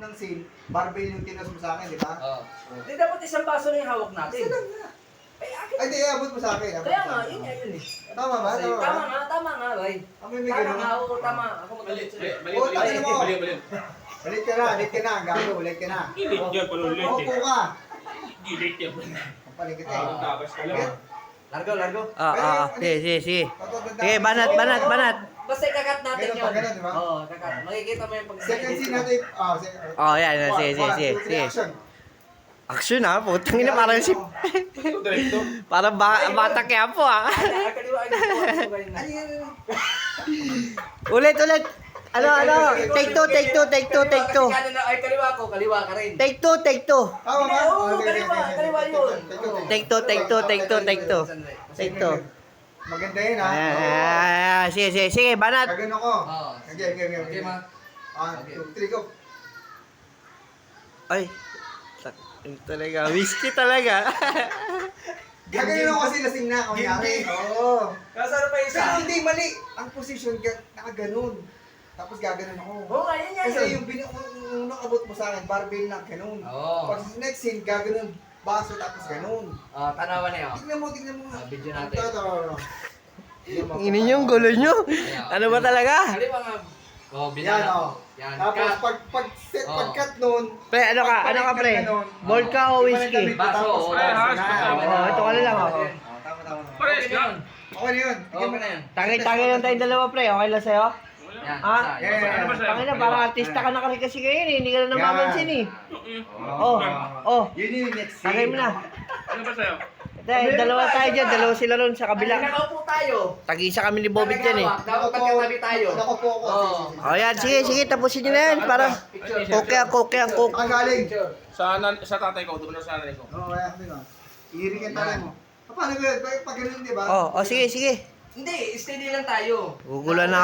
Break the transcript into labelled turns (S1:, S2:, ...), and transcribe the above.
S1: ng seal, barbell yung tinas mo sa akin, di ba?
S2: Oo. Hindi dapat isang baso na yung hawak natin.
S1: Isa lang nga.
S2: Ay, akin.
S1: Ay, di, abot mo sa akin. abot
S2: Kaya
S1: mo sa
S2: nga,
S1: akin.
S2: yun nga yun eh.
S1: Tama ba? Tama ba?
S2: Tama nga, bay.
S1: Kami may
S2: Tama
S1: ganun.
S2: nga, oo, tama. Ako
S3: Mali,
S2: magalit
S3: mali,
S2: sa'yo.
S3: mali,
S1: Oo,
S3: mali,
S1: tangin mo.
S3: mali, mali.
S1: Ulit ka na, gago, ulit ka na.
S3: Gilit yan, palulit
S1: Upo
S3: eh.
S1: ka.
S3: Gilit yan.
S1: Papaling kita
S3: Ang
S1: eh.
S3: tabas ka lang.
S2: Largo.
S4: Sige. Sige, banat.
S2: Basta ikakat natin
S1: Ganun
S2: yun.
S1: pa, ganun, di ba?
S2: Oo, kakat. Makikita mo yung pag...
S1: Second scene natin. Second.
S4: Oh, yan.
S1: One,
S4: Sige.
S1: one, two, three, action.
S4: Action ha, putang ina parang si...
S3: Direkto.
S4: Parang bata kaya po ha.
S2: Ay, kaliwa, ay, kaliwa.
S1: Ano yan?
S4: Ulit. Ano? Take two.
S2: Kasi kanan na- Ay, kaliwa ko, kaliwa ka rin.
S4: Take two.
S1: Tama ba?
S2: Oo,
S1: Okay,
S2: kaliwa yun.
S1: Take two.
S4: Take two.
S1: Maganda yun ha.
S4: Sige, banat.
S1: Gagano ko.
S2: Oo.
S1: Okay,
S2: ma.
S1: 1, 2, 3, go.
S4: Ay. Talaga, whiskey talaga.
S1: Gagano ko kasi lasing na. Kunyari. Oo.
S2: Nasaan pa isa?
S1: Pero hindi, mali. Ang position, nakaganon. Tapos gaganon ako.
S2: Oo nga, yun nga
S1: Kasi
S2: yun.
S1: yung unang abot mo sa akin, barbell na, ganun.
S2: Oo.
S1: Pag sa next scene, gaganon, baso, tapos ganun.
S2: Tanawan na yun.
S1: Tignan mo nga.
S2: Video natin.
S1: Ito.
S4: Ini yung gulo nyo. Ano ba talaga?
S2: Kaliwa nga. Oo,
S1: Yan,
S2: binana ko.
S1: oh.
S2: Yan,
S1: Tapos
S2: cut.
S1: pag-cut nun,
S4: Pre, ano ka pre? Bold ka o whiskey?
S2: Baso, oo.
S4: Ito ka na lang ako.
S1: Tama.
S3: Pares
S2: Okay
S3: ka.
S2: na yun.
S1: Okay na yun.
S2: Okay na yun.
S4: Tangi lang tayong dalawa pre, okay lang sa'yo?
S2: Yan,
S4: Ah,
S2: isa.
S1: yeah.
S3: Ano ba sa'yo?
S4: Tangina, parang artista ka na kasi ngayon eh. Hindi ka na namamansin eh. Oh.
S1: Yun yung next scene.
S4: Tagay mo na.
S3: Ano ba sa'yo?
S4: Dahil dalawa tayo dyan, dalawa sila ron sa
S2: Ay,
S4: kabila.
S2: nakaupo tayo.
S4: Tag-isa kami ni Bobit dyan eh.
S2: Dapat magkatabi tayo.
S1: Nakaupo ako.
S2: Oo.
S4: O yan, sige, tapusin nyo na yan. Para
S2: Picture.
S4: koke ang coke.
S1: Ang galing.
S2: Picture.
S3: Sa tatay ko, doon sa nanay ko.
S1: Oo, kaya kami no. Iirikan tayo mo. Paano ba yun? Pag ganun, di ba?
S4: Oh, sige.
S2: Hindi, steady lang tayo.
S4: Gugulan na ako.